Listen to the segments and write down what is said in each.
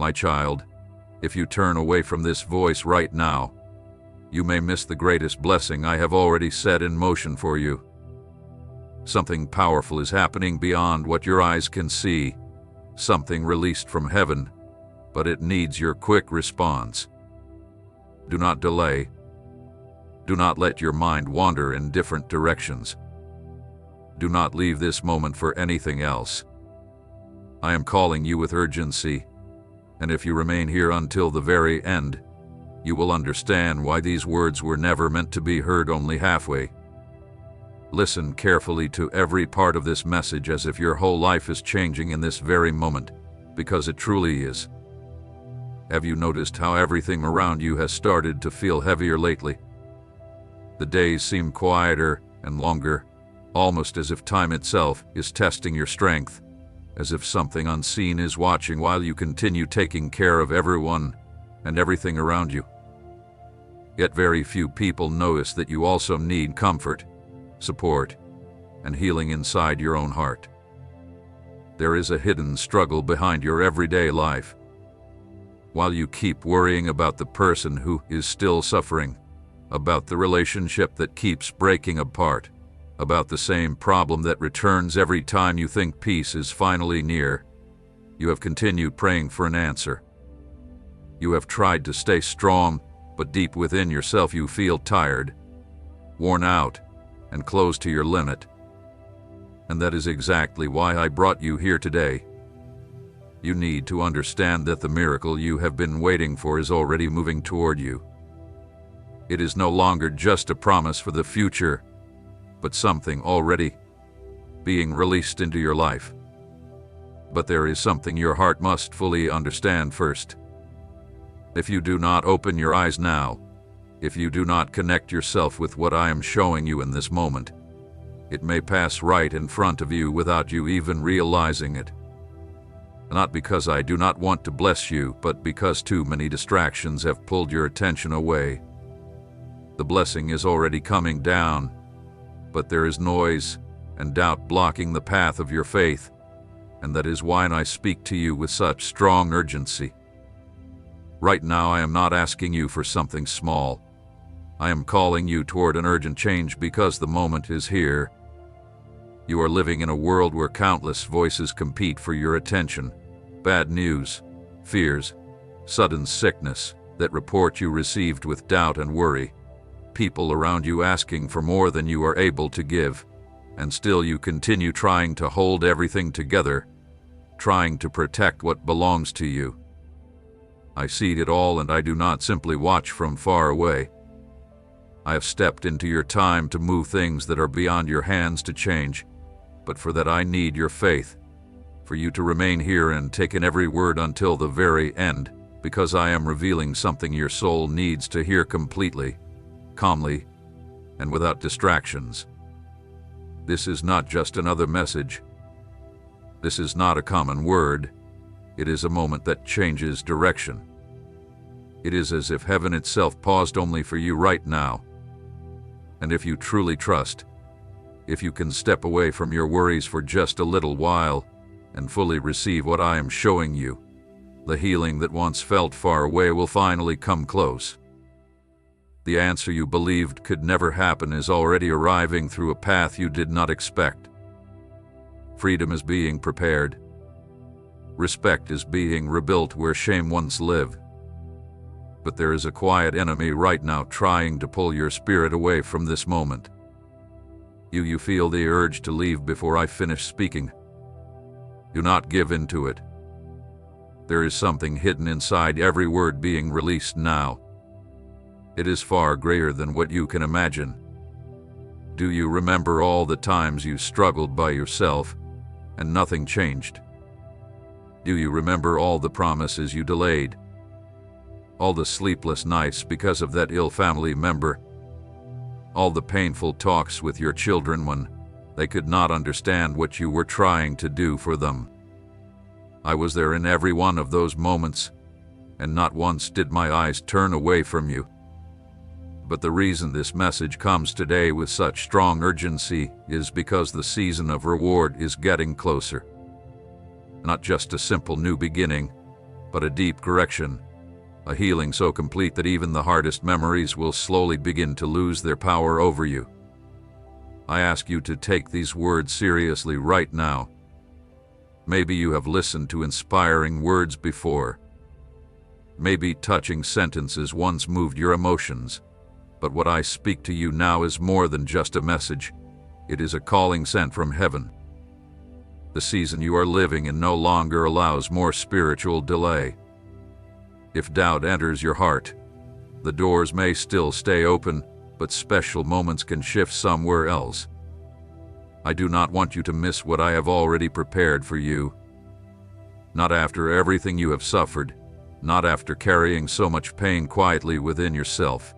My child, if you turn away from this voice right now, you may miss the greatest blessing I have already set in motion for you. Something powerful is happening beyond what your eyes can see, something released from heaven, but it needs your quick response. Do not delay. Do not let your mind wander in different directions. Do not leave this moment for anything else. I am calling you with urgency, and if you remain here until the very end, you will understand why these words were never meant to be heard only halfway. Listen carefully to every part of this message as if your whole life is changing in this very moment, because it truly is. Have you noticed how everything around you has started to feel heavier lately? The days seem quieter and longer, almost as if time itself is testing your strength, as if something unseen is watching while you continue taking care of everyone and everything around you. Yet very few people notice that you also need comfort, support, and healing inside your own heart. There is a hidden struggle behind your everyday life. While you keep worrying about the person who is still suffering, about the relationship that keeps breaking apart, about the same problem that returns every time you think peace is finally near, you have continued praying for an answer. You have tried to stay strong, but deep within yourself you feel tired, worn out, and close to your limit. And that is exactly why I brought you here today. You need to understand that the miracle you have been waiting for is already moving toward you. It is no longer just a promise for the future, but something already being released into your life. But there is something your heart must fully understand first. If you do not open your eyes now, if you do not connect yourself with what I am showing you in this moment, it may pass right in front of you without you even realizing it. Not because I do not want to bless you, but because too many distractions have pulled your attention away. The blessing is already coming down, but there is noise and doubt blocking the path of your faith, and that is why I speak to you with such strong urgency. Right now I am not asking you for something small. I am calling you toward an urgent change because the moment is here. You are living in a world where countless voices compete for your attention. Bad news, fears, sudden sickness that report you received with doubt and worry. People around you asking for more than you are able to give, and still you continue trying to hold everything together, trying to protect what belongs to you. I see it all, and I do not simply watch from far away. I have stepped into your time to move things that are beyond your hands to change, but for that I need your faith, for you to remain here and take in every word until the very end, because I am revealing something your soul needs to hear completely, calmly, and without distractions. This is not just another message. This is not a common word. It is a moment that changes direction. It is as if heaven itself paused only for you right now. And if you truly trust, if you can step away from your worries for just a little while and fully receive what I am showing you, the healing that once felt far away will finally come close. The answer you believed could never happen is already arriving through a path you did not expect. Freedom is being prepared. Respect is being rebuilt where shame once lived. But there is a quiet enemy right now trying to pull your spirit away from this moment. You feel the urge to leave before I finish speaking. Do not give in to it. There is something hidden inside every word being released now. It is far greater than what you can imagine. Do you remember all the times you struggled by yourself and nothing changed? Do you remember all the promises you delayed? All the sleepless nights because of that ill family member? All the painful talks with your children when they could not understand what you were trying to do for them? I was there in every one of those moments, and not once did my eyes turn away from you. But the reason this message comes today with such strong urgency is because the season of reward is getting closer. Not just a simple new beginning, but a deep correction, a healing so complete that even the hardest memories will slowly begin to lose their power over you. I ask you to take these words seriously right now. Maybe you have listened to inspiring words before. Maybe touching sentences once moved your emotions. But what I speak to you now is more than just a message. It is a calling sent from heaven. The season you are living in no longer allows more spiritual delay. If doubt enters your heart, the doors may still stay open, but special moments can shift somewhere else. I do not want you to miss what I have already prepared for you. Not after everything you have suffered, not after carrying so much pain quietly within yourself.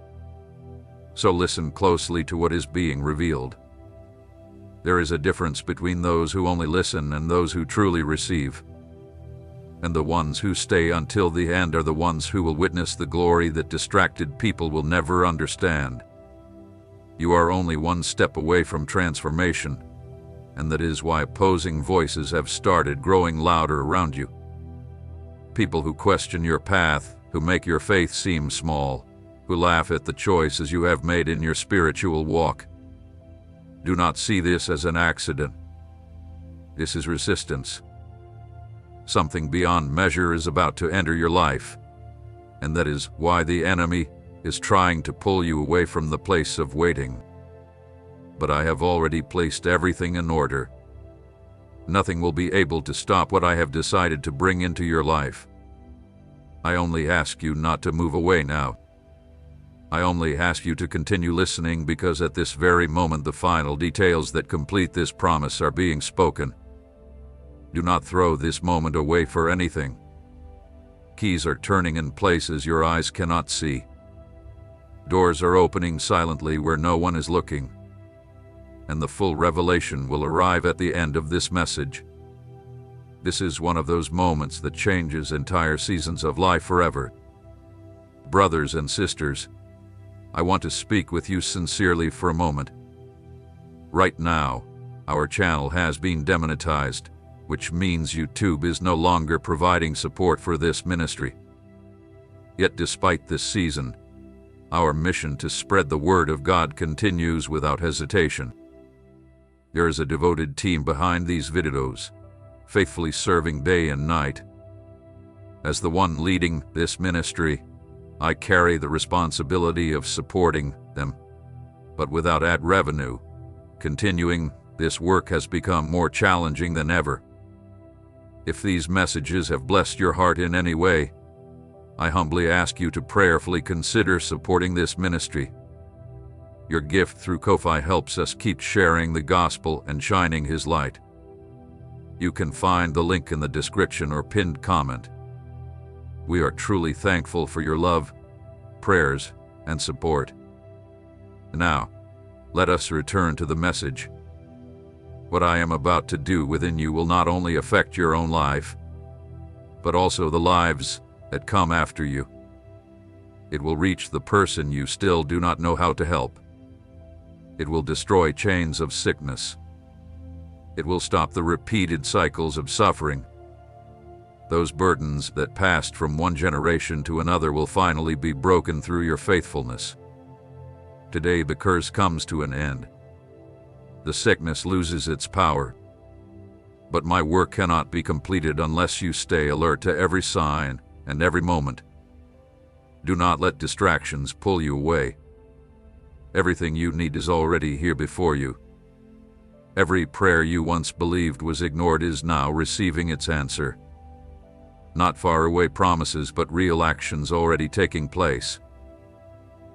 So listen closely to what is being revealed. There is a difference between those who only listen and those who truly receive. And the ones who stay until the end are the ones who will witness the glory that distracted people will never understand. You are only one step away from transformation, and that is why opposing voices have started growing louder around you. People who question your path, who make your faith seem small, who laugh at the choices you have made in your spiritual walk. Do not see this as an accident. This is resistance. Something beyond measure is about to enter your life, and that is why the enemy is trying to pull you away from the place of waiting. But I have already placed everything in order. Nothing will be able to stop what I have decided to bring into your life. I only ask you not to move away now. I only ask you to continue listening because at this very moment the final details that complete this promise are being spoken. Do not throw this moment away for anything. Keys are turning in places your eyes cannot see. Doors are opening silently where no one is looking. And the full revelation will arrive at the end of this message. This is one of those moments that changes entire seasons of life forever. Brothers and sisters, I want to speak with you sincerely for a moment. Right now, our channel has been demonetized, which means YouTube is no longer providing support for this ministry. Yet despite this season, our mission to spread the word of God continues without hesitation. There is a devoted team behind these videos, faithfully serving day and night. As the one leading this ministry, I carry the responsibility of supporting them. But without ad revenue, continuing this work has become more challenging than ever. If these messages have blessed your heart in any way, I humbly ask you to prayerfully consider supporting this ministry. Your gift through Ko-Fi helps us keep sharing the gospel and shining His light. You can find the link in the description or pinned comment. We are truly thankful for your love, prayers, and support. Now, let us return to the message. What I am about to do within you will not only affect your own life, but also the lives that come after you. It will reach the person you still do not know how to help. It will destroy chains of sickness. It will stop the repeated cycles of suffering. Those burdens that passed from one generation to another will finally be broken through your faithfulness. Today the curse comes to an end. The sickness loses its power. But my work cannot be completed unless you stay alert to every sign and every moment. Do not let distractions pull you away. Everything you need is already here before you. Every prayer you once believed was ignored is now receiving its answer. Not far away promises, but real actions already taking place.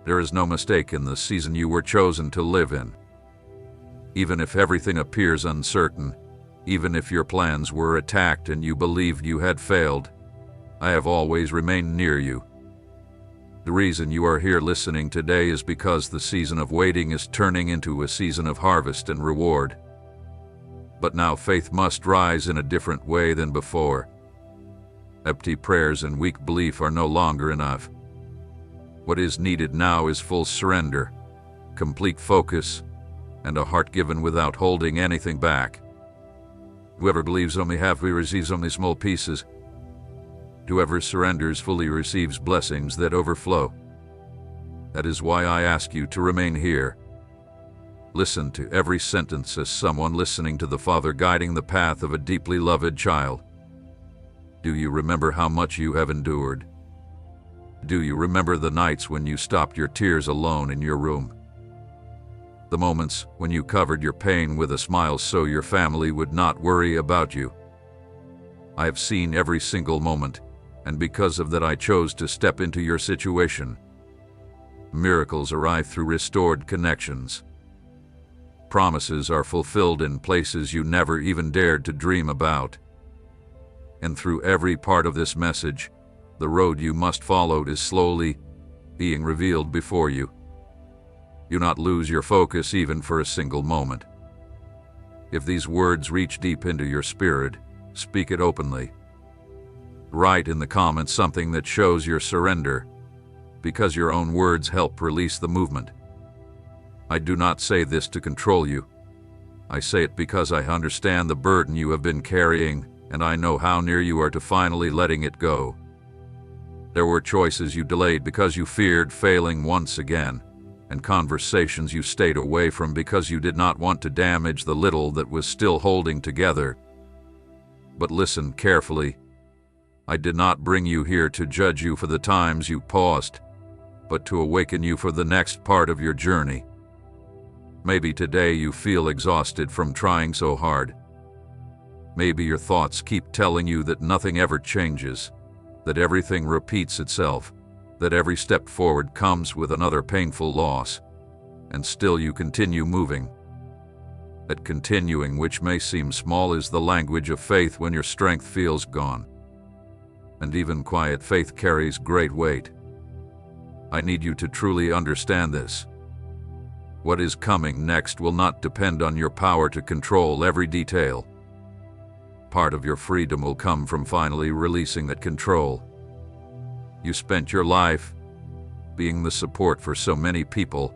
There is no mistake in the season you were chosen to live in. Even if everything appears uncertain, even if your plans were attacked and you believed you had failed, I have always remained near you. The reason you are here listening today is because the season of waiting is turning into a season of harvest and reward. But now faith must rise in a different way than before. Empty prayers and weak belief are no longer enough. What is needed now is full surrender, complete focus, and a heart given without holding anything back. Whoever believes only half receives only small pieces. Whoever surrenders fully receives blessings that overflow. That is why I ask you to remain here. Listen to every sentence as someone listening to the Father guiding the path of a deeply loved child. Do you remember how much you have endured? Do you remember the nights when you stopped your tears alone in your room? The moments when you covered your pain with a smile so your family would not worry about you? I have seen every single moment, and because of that I chose to step into your situation. Miracles arrive through restored connections. Promises are fulfilled in places you never even dared to dream about. And through every part of this message, the road you must follow is slowly being revealed before you. Do not lose your focus even for a single moment. If these words reach deep into your spirit, speak it openly. Write in the comments something that shows your surrender, because your own words help release the movement. I do not say this to control you. I say it because I understand the burden you have been carrying, and I know how near you are to finally letting it go. There were choices you delayed because you feared failing once again, and conversations you stayed away from because you did not want to damage the little that was still holding together. But listen carefully. I did not bring you here to judge you for the times you paused, but to awaken you for the next part of your journey. Maybe today you feel exhausted from trying so hard. Maybe your thoughts keep telling you that nothing ever changes, that everything repeats itself, that every step forward comes with another painful loss, and still you continue moving. That continuing, which may seem small, is the language of faith when your strength feels gone. And even quiet faith carries great weight. I need you to truly understand this. What is coming next will not depend on your power to control every detail. Part of your freedom will come from finally releasing that control. You spent your life being the support for so many people,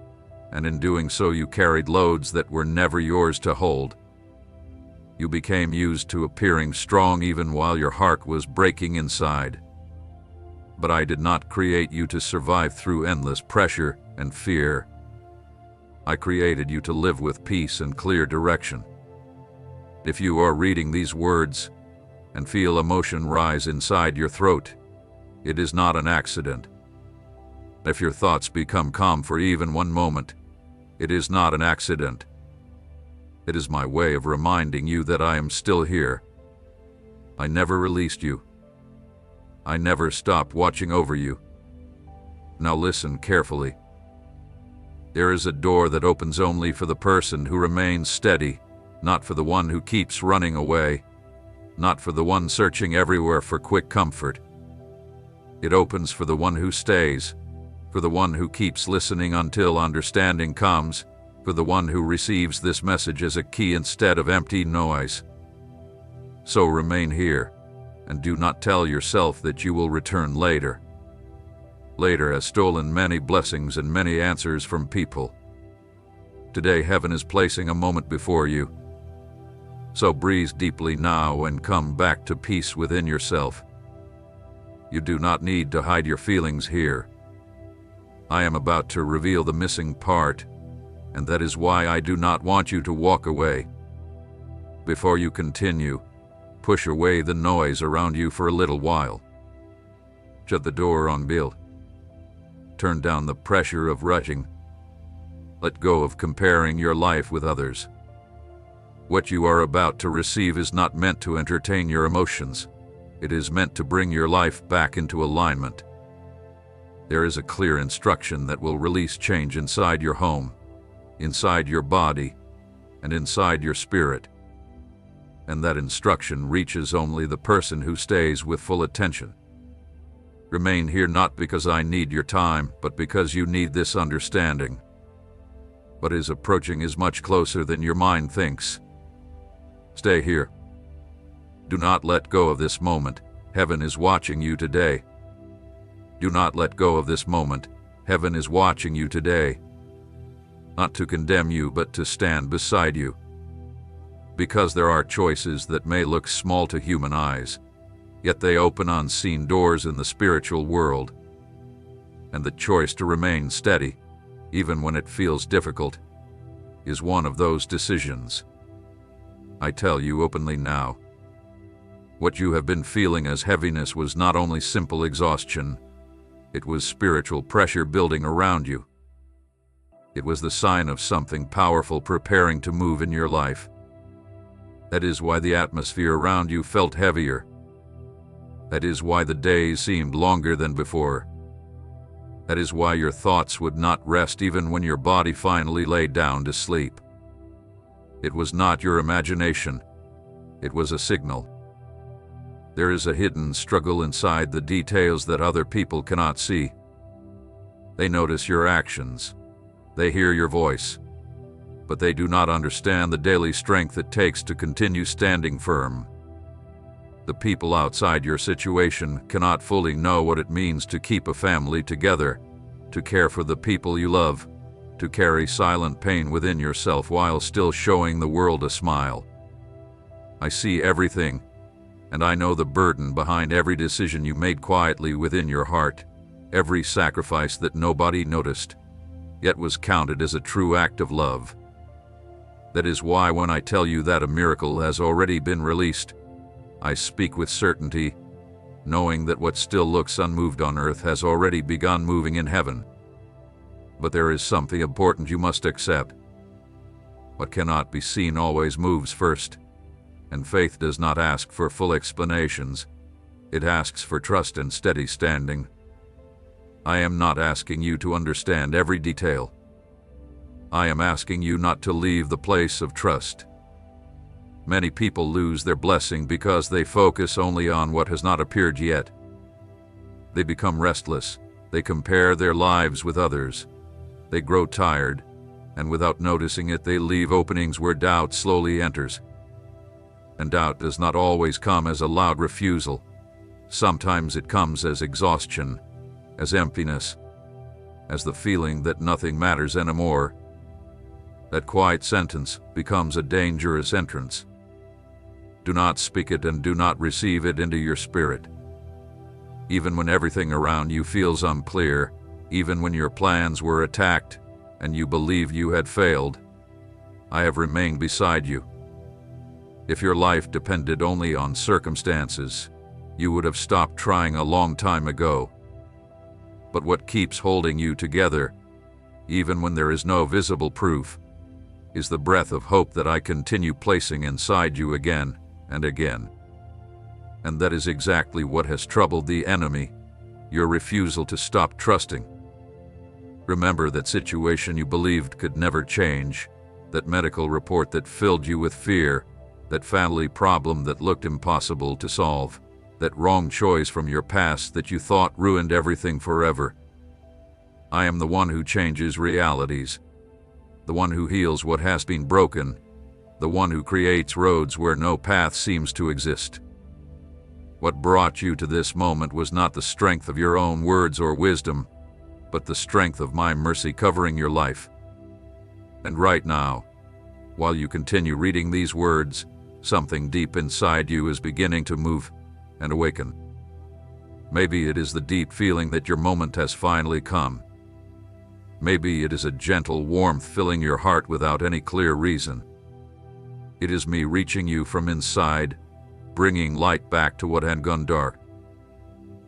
and in doing so you carried loads that were never yours to hold. You became used to appearing strong even while your heart was breaking inside. But I did not create you to survive through endless pressure and fear. I created you to live with peace and clear direction. If you are reading these words and feel emotion rise inside your throat, it is not an accident. If your thoughts become calm for even one moment, it is not an accident. It is my way of reminding you that I am still here. I never released you. I never stopped watching over you. Now listen carefully. There is a door that opens only for the person who remains steady, not for the one who keeps running away, not for the one searching everywhere for quick comfort. It opens for the one who stays, for the one who keeps listening until understanding comes, for the one who receives this message as a key instead of empty noise. So remain here, and do not tell yourself that you will return later. Later has stolen many blessings and many answers from people. Today heaven is placing a moment before you. So breathe deeply now and come back to peace within yourself. You do not need to hide your feelings here. I am about to reveal the missing part, and that is why I do not want you to walk away. Before you continue, push away the noise around you for a little while. Shut the door on guilt. Turn down the pressure of rushing. Let go of comparing your life with others. What you are about to receive is not meant to entertain your emotions. It is meant to bring your life back into alignment. There is a clear instruction that will release change inside your home, inside your body, and inside your spirit. And that instruction reaches only the person who stays with full attention. Remain here not because I need your time, but because you need this understanding. What is approaching is much closer than your mind thinks. Stay here. Do not let go of this moment. Heaven is watching you today. Do not let go of this moment. Heaven is watching you today. Not to condemn you, but to stand beside you. Because there are choices that may look small to human eyes, yet they open unseen doors in the spiritual world. And the choice to remain steady, even when it feels difficult, is one of those decisions. I tell you openly now, what you have been feeling as heaviness was not only simple exhaustion, it was spiritual pressure building around you. It was the sign of something powerful preparing to move in your life. That is why the atmosphere around you felt heavier. That is why the days seemed longer than before. That is why your thoughts would not rest even when your body finally lay down to sleep. It was not your imagination. It was a signal. There is a hidden struggle inside the details that other people cannot see. They notice your actions. They hear your voice. But they do not understand the daily strength it takes to continue standing firm. The people outside your situation cannot fully know what it means to keep a family together, to care for the people you love, to carry silent pain within yourself while still showing the world a smile. I see everything, and I know the burden behind every decision you made quietly within your heart, every sacrifice that nobody noticed, yet was counted as a true act of love. That is why when I tell you that a miracle has already been released, I speak with certainty, knowing that what still looks unmoved on earth has already begun moving in heaven. But there is something important you must accept. What cannot be seen always moves first, and faith does not ask for full explanations. It asks for trust and steady standing. I am not asking you to understand every detail. I am asking you not to leave the place of trust. Many people lose their blessing because they focus only on what has not appeared yet. They become restless. They compare their lives with others. They grow tired, and without noticing it, they leave openings where doubt slowly enters. And doubt does not always come as a loud refusal. Sometimes it comes as exhaustion, as emptiness, as the feeling that nothing matters anymore. That quiet sentence becomes a dangerous entrance. Do not speak it and do not receive it into your spirit. Even when everything around you feels unclear, even when your plans were attacked and you believe you had failed, I have remained beside you. If your life depended only on circumstances, you would have stopped trying a long time ago. But what keeps holding you together, even when there is no visible proof, is the breath of hope that I continue placing inside you again and again. And that is exactly what has troubled the enemy, your refusal to stop trusting. Remember that situation you believed could never change, that medical report that filled you with fear, that family problem that looked impossible to solve, that wrong choice from your past that you thought ruined everything forever. I am the one who changes realities, the one who heals what has been broken, the one who creates roads where no path seems to exist. What brought you to this moment was not the strength of your own words or wisdom, but the strength of my mercy covering your life. And right now, while you continue reading these words, something deep inside you is beginning to move and awaken. Maybe it is the deep feeling that your moment has finally come. Maybe it is a gentle warmth filling your heart without any clear reason. It is me reaching you from inside, bringing light back to what had gone dark.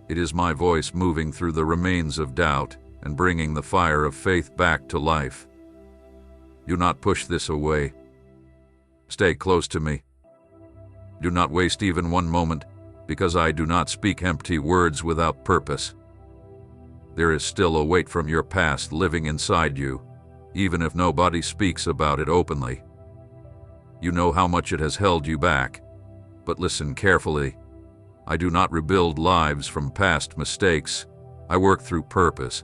It is my voice moving through the remains of doubt and bringing the fire of faith back to life. Do not push this away. Stay close to me. Do not waste even one moment, because I do not speak empty words without purpose. There is still a weight from your past living inside you, even if nobody speaks about it openly. You know how much it has held you back, but listen carefully. I do not rebuild lives from past mistakes. I work through purpose.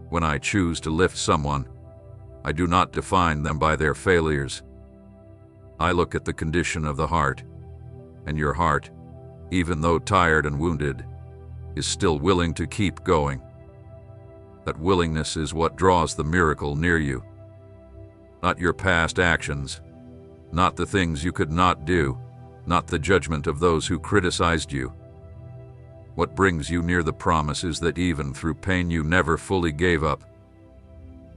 When I choose to lift someone, I do not define them by their failures. I look at the condition of the heart, and your heart, even though tired and wounded, is still willing to keep going. That willingness is what draws the miracle near you. Not your past actions, not the things you could not do, not the judgment of those who criticized you. What brings you near the promise is that even through pain you never fully gave up.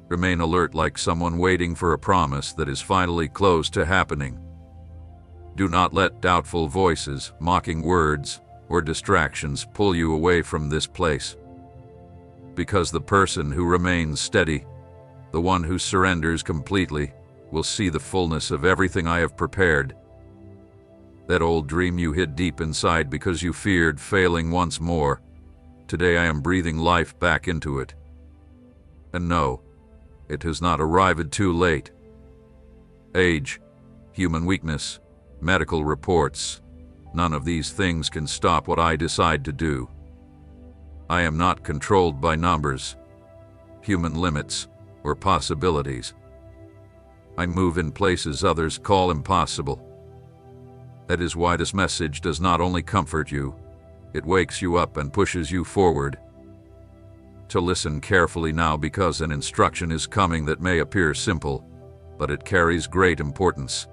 Remain alert like someone waiting for a promise that is finally close to happening. Do not let doubtful voices, mocking words, or distractions pull you away from this place. Because the person who remains steady, the one who surrenders completely, will see the fullness of everything I have prepared. That old dream you hid deep inside because you feared failing once more, today I am breathing life back into it. And no, it has not arrived too late. Age, human weakness, medical reports, none of these things can stop what I decide to do. I am not controlled by numbers, human limits, or possibilities. I move in places others call impossible. That is why this message does not only comfort you, it wakes you up and pushes you forward. To listen carefully now, because an instruction is coming that may appear simple, but it carries great importance.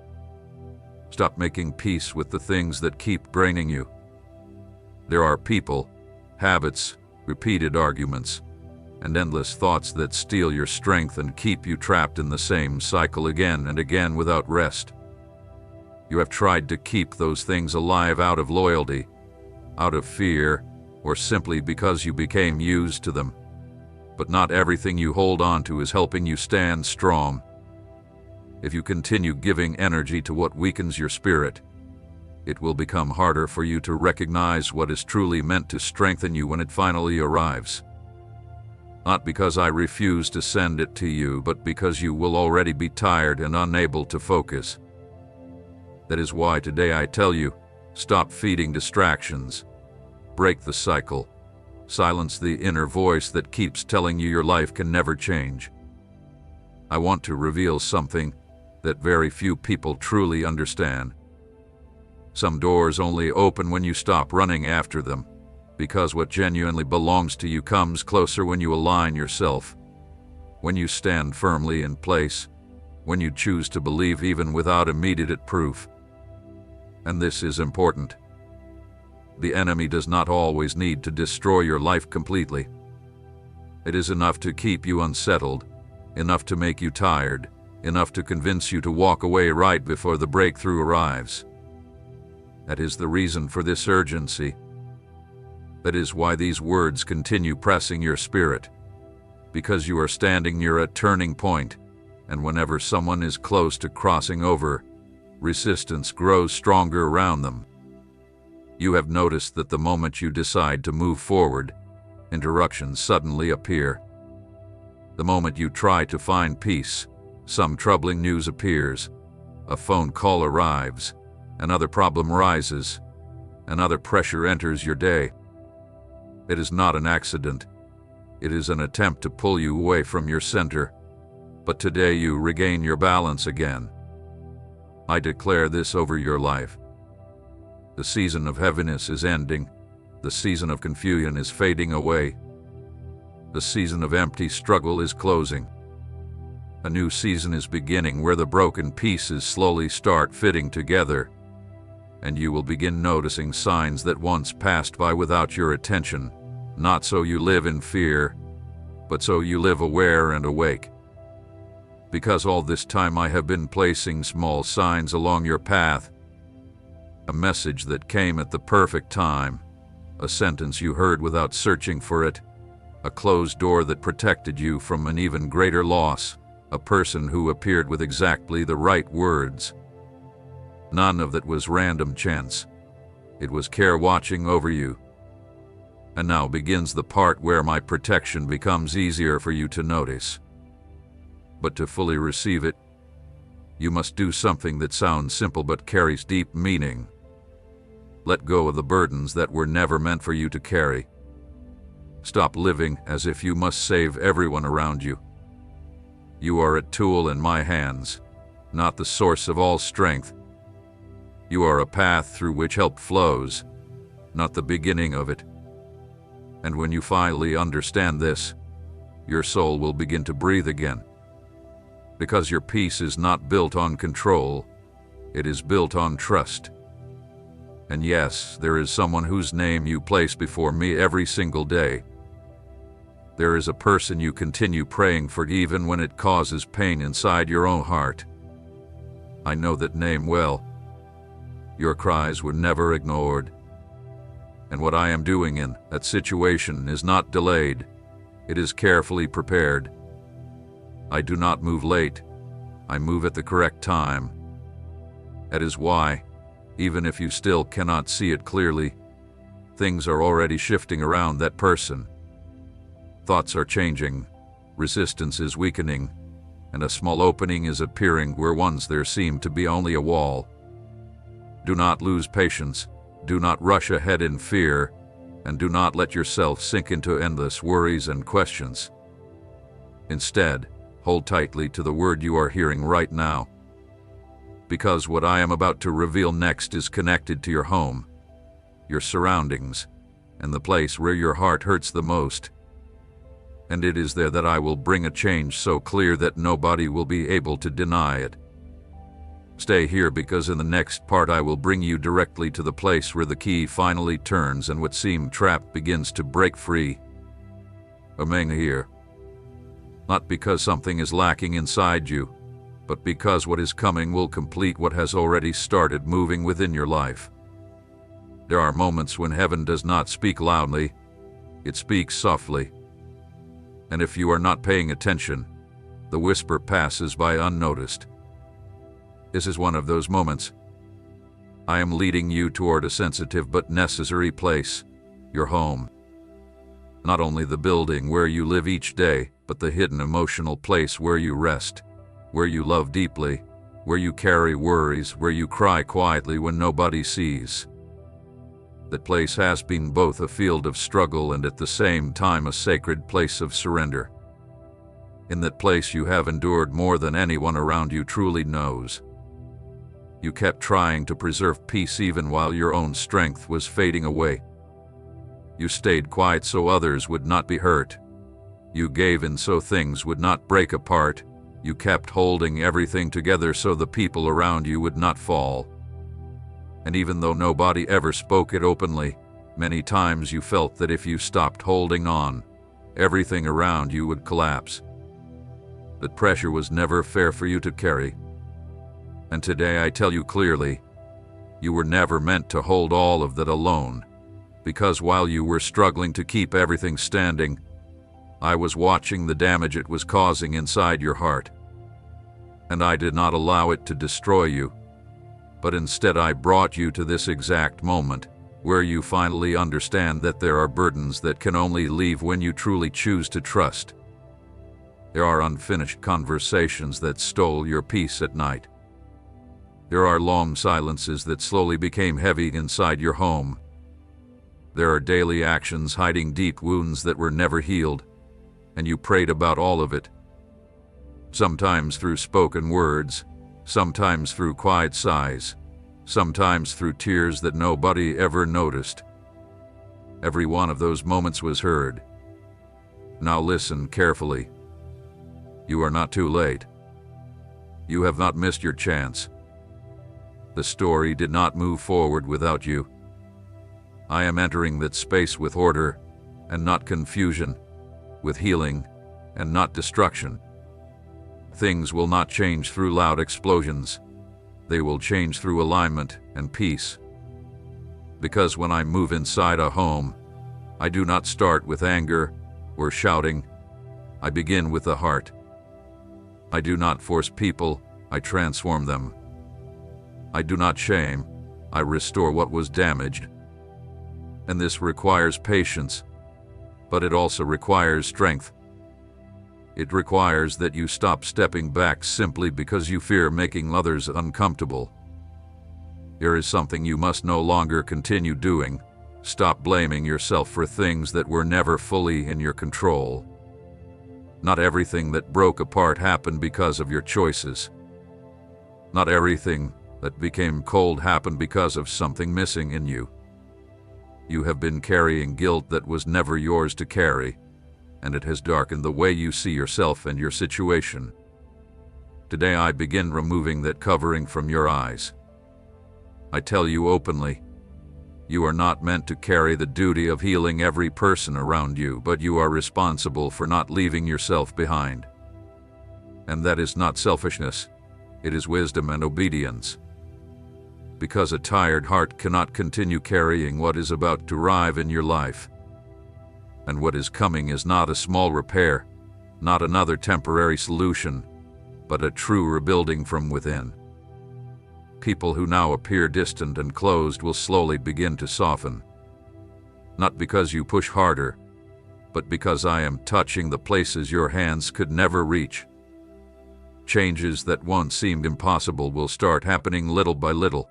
Stop making peace with the things that keep draining you. There are people, habits, repeated arguments, and endless thoughts that steal your strength and keep you trapped in the same cycle again and again without rest. You have tried to keep those things alive out of loyalty, out of fear, or simply because you became used to them. But not everything you hold on to is helping you stand strong. If you continue giving energy to what weakens your spirit, it will become harder for you to recognize what is truly meant to strengthen you when it finally arrives. Not because I refuse to send it to you, but because you will already be tired and unable to focus. That is why today I tell you, stop feeding distractions. Break the cycle. Silence the inner voice that keeps telling you your life can never change. I want to reveal something that very few people truly understand. Some doors only open when you stop running after them, because what genuinely belongs to you comes closer when you align yourself, when you stand firmly in place, when you choose to believe even without immediate proof. And this is important. The enemy does not always need to destroy your life completely. It is enough to keep you unsettled, enough to make you tired, enough to convince you to walk away right before the breakthrough arrives. That is the reason for this urgency. That is why these words continue pressing your spirit. Because you are standing near a turning point, and whenever someone is close to crossing over, resistance grows stronger around them. You have noticed that the moment you decide to move forward, interruptions suddenly appear. The moment you try to find peace, some troubling news appears, a phone call arrives, another problem rises, another pressure enters your day. It is not an accident. It is an attempt to pull you away from your center. But today you regain your balance again. I declare this over your life. The season of heaviness is ending. The season of confusion is fading away. The season of empty struggle is closing. A new season is beginning where the broken pieces slowly start fitting together, and you will begin noticing signs that once passed by without your attention, not so you live in fear, but so you live aware and awake. Because all this time I have been placing small signs along your path, a message that came at the perfect time, a sentence you heard without searching for it, a closed door that protected you from an even greater loss, a person who appeared with exactly the right words. None of that was random chance. It was care watching over you. And now begins the part where my protection becomes easier for you to notice. But to fully receive it, you must do something that sounds simple but carries deep meaning. Let go of the burdens that were never meant for you to carry. Stop living as if you must save everyone around you. You are a tool in my hands, not the source of all strength. You are a path through which help flows, not the beginning of it. And when you finally understand this, your soul will begin to breathe again. Because your peace is not built on control, it is built on trust. And yes, there is someone whose name you place before me every single day. There is a person you continue praying for even when it causes pain inside your own heart. I know that name well. Your cries were never ignored. And what I am doing in that situation is not delayed. It is carefully prepared. I do not move late. I move at the correct time. That is why, even if you still cannot see it clearly, things are already shifting around that person. Thoughts are changing, resistance is weakening, and a small opening is appearing where once there seemed to be only a wall. Do not lose patience, do not rush ahead in fear, and do not let yourself sink into endless worries and questions. Instead, hold tightly to the word you are hearing right now. Because what I am about to reveal next is connected to your home, your surroundings, and the place where your heart hurts the most. And it is there that I will bring a change so clear that nobody will be able to deny it. Stay here because in the next part I will bring you directly to the place where the key finally turns and what seemed trapped begins to break free. Remain here. Not because something is lacking inside you, but because what is coming will complete what has already started moving within your life. There are moments when heaven does not speak loudly, it speaks softly. And if you are not paying attention, the whisper passes by unnoticed. This is one of those moments. I am leading you toward a sensitive but necessary place, your home. Not only the building where you live each day, but the hidden emotional place where you rest, where you love deeply, where you carry worries, where you cry quietly when nobody sees. That place has been both a field of struggle and at the same time a sacred place of surrender. In that place you have endured more than anyone around you truly knows. You kept trying to preserve peace even while your own strength was fading away. You stayed quiet so others would not be hurt. You gave in so things would not break apart. You kept holding everything together so the people around you would not fall. And even though nobody ever spoke it openly, many times you felt that if you stopped holding on, everything around you would collapse. That pressure was never fair for you to carry. And today I tell you clearly, you were never meant to hold all of that alone, because while you were struggling to keep everything standing, I was watching the damage it was causing inside your heart. And I did not allow it to destroy you, but instead I brought you to this exact moment, where you finally understand that there are burdens that can only leave when you truly choose to trust. There are unfinished conversations that stole your peace at night. There are long silences that slowly became heavy inside your home. There are daily actions hiding deep wounds that were never healed, and you prayed about all of it. Sometimes through spoken words, sometimes through quiet sighs, sometimes through tears that nobody ever noticed. Every one of those moments was heard. Now listen carefully. You are not too late. You have not missed your chance. The story did not move forward without you. I am entering that space with order and not confusion, with healing and not destruction. Things will not change through loud explosions. They will change through alignment and peace. Because when I move inside a home, I do not start with anger or shouting. I begin with the heart. I do not force people, I transform them. I do not shame, I restore what was damaged. And this requires patience, but it also requires strength. It requires that you stop stepping back simply because you fear making others uncomfortable. There is something you must no longer continue doing. Stop blaming yourself for things that were never fully in your control. Not everything that broke apart happened because of your choices. Not everything that became cold happened because of something missing in you. You have been carrying guilt that was never yours to carry, and it has darkened the way you see yourself and your situation. Today I begin removing that covering from your eyes. I tell you openly, You are not meant to carry the duty of healing every person around you, but you are responsible for not leaving yourself behind. And that is not selfishness, it is wisdom and obedience. Because a tired heart cannot continue carrying what is about to arrive in your life. And what is coming is not a small repair, not another temporary solution, but a true rebuilding from within. People who now appear distant and closed will slowly begin to soften. Not because you push harder, but because I am touching the places your hands could never reach. Changes that once seemed impossible will start happening little by little,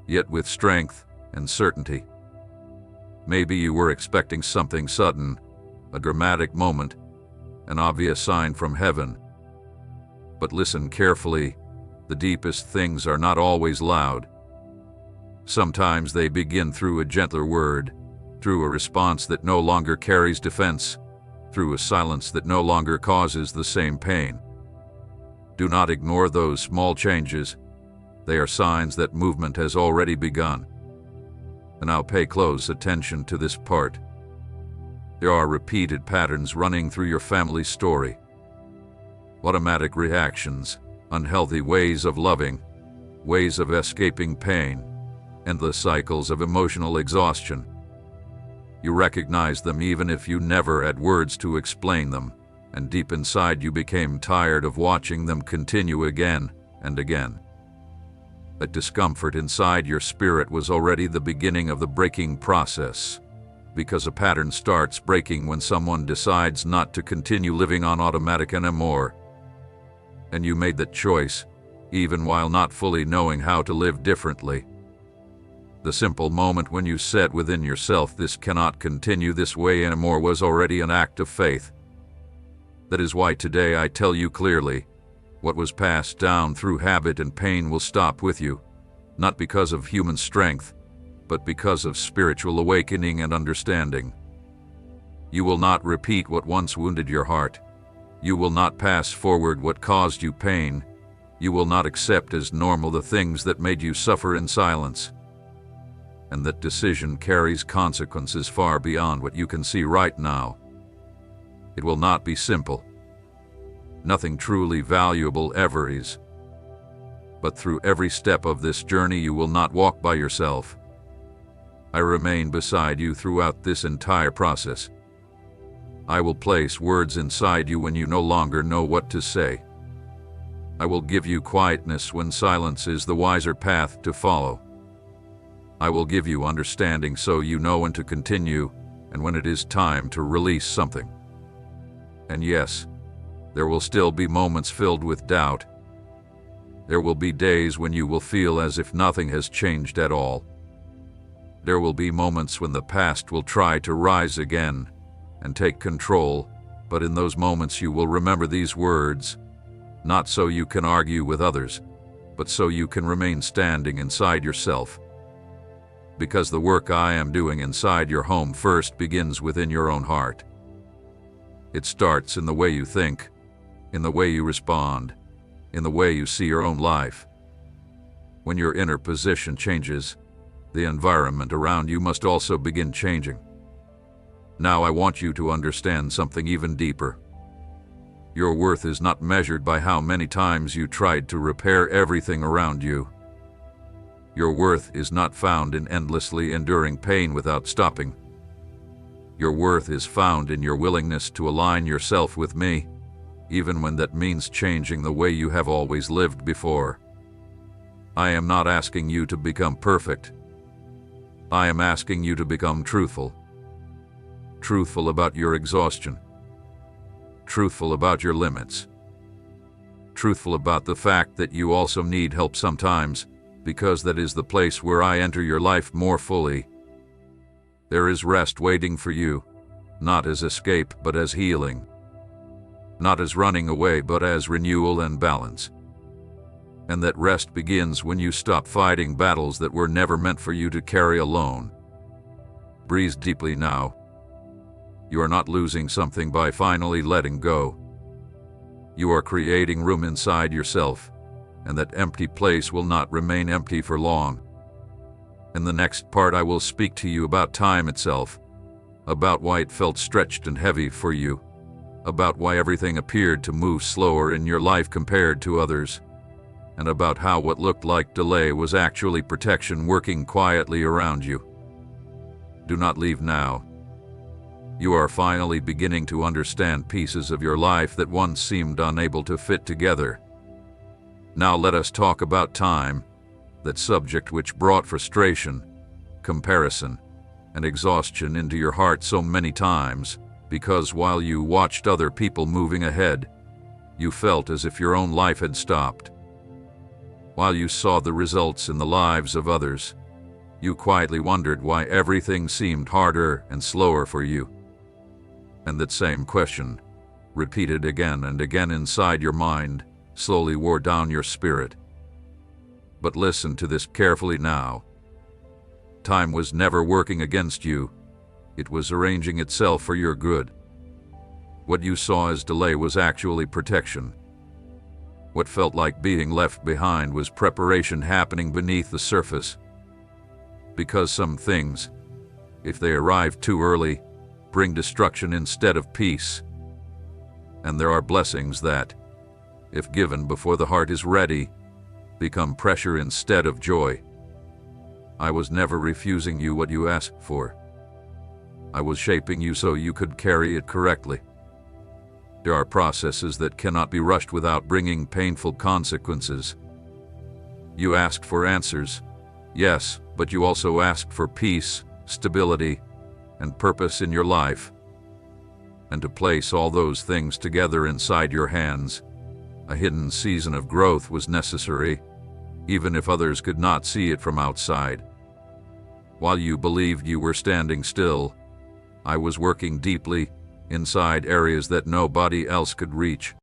yet with strength and certainty. Maybe you were expecting something sudden, a dramatic moment, an obvious sign from heaven. But listen carefully. The deepest things are not always loud. Sometimes they begin through a gentler word, through a response that no longer carries defense, through a silence that no longer causes the same pain. Do not ignore those small changes. They are signs that movement has already begun. And now pay close attention to this part. There are repeated patterns running through your family's story. Automatic reactions, unhealthy ways of loving, ways of escaping pain, endless cycles of emotional exhaustion. You recognize them even if you never had words to explain them, and deep inside you became tired of watching them continue again and again. That discomfort inside your spirit was already the beginning of the breaking process, because a pattern starts breaking when someone decides not to continue living on automatic anymore. And you made that choice, even while not fully knowing how to live differently. The simple moment when you said within yourself, "This cannot continue this way anymore," was already an act of faith. That is why today I tell you clearly, what was passed down through habit and pain will stop with you, not because of human strength, but because of spiritual awakening and understanding. You will not repeat what once wounded your heart. You will not pass forward what caused you pain. You will not accept as normal the things that made you suffer in silence. And that decision carries consequences far beyond what you can see right now. It will not be simple. Nothing truly valuable ever is. But through every step of this journey you will not walk by yourself. I remain beside you throughout this entire process. I will place words inside you when you no longer know what to say. I will give you quietness when silence is the wiser path to follow. I will give you understanding so you know when to continue and when it is time to release something. And yes, there will still be moments filled with doubt. There will be days when you will feel as if nothing has changed at all. There will be moments when the past will try to rise again and take control, but in those moments you will remember these words, not so you can argue with others, but so you can remain standing inside yourself. Because the work I am doing inside your home first begins within your own heart. It starts in the way you think, in the way you respond, in the way you see your own life. When your inner position changes, the environment around you must also begin changing. Now I want you to understand something even deeper. Your worth is not measured by how many times you tried to repair everything around you. Your worth is not found in endlessly enduring pain without stopping. Your worth is found in your willingness to align yourself with me, even when that means changing the way you have always lived before. I am not asking you to become perfect. I am asking you to become truthful. Truthful about your exhaustion. Truthful about your limits. Truthful about the fact that you also need help sometimes, because that is the place where I enter your life more fully. There is rest waiting for you, not as escape but as healing. Not as running away but as renewal and balance. And that rest begins when you stop fighting battles that were never meant for you to carry alone. Breathe deeply now. You are not losing something by finally letting go. You are creating room inside yourself, and that empty place will not remain empty for long. In the next part, I will speak to you about time itself, about why it felt stretched and heavy for you, about why everything appeared to move slower in your life compared to others, and about how what looked like delay was actually protection working quietly around you. Do not leave now. You are finally beginning to understand pieces of your life that once seemed unable to fit together. Now let us talk about time, that subject which brought frustration, comparison, and exhaustion into your heart so many times, because while you watched other people moving ahead, you felt as if your own life had stopped. While you saw the results in the lives of others, you quietly wondered why everything seemed harder and slower for you. And that same question, repeated again and again inside your mind, slowly wore down your spirit. But listen to this carefully now. Time was never working against you. It was arranging itself for your good. What you saw as delay was actually protection. What felt like being left behind was preparation happening beneath the surface. Because some things, if they arrive too early, bring destruction instead of peace. And there are blessings that, if given before the heart is ready, become pressure instead of joy. I was never refusing you what you asked for. I was shaping you so you could carry it correctly. There are processes that cannot be rushed without bringing painful consequences. You asked for answers, yes, but you also asked for peace, stability, and purpose in your life. And to place all those things together inside your hands, a hidden season of growth was necessary, even if others could not see it from outside. While you believed you were standing still, I was working deeply inside areas that nobody else could reach.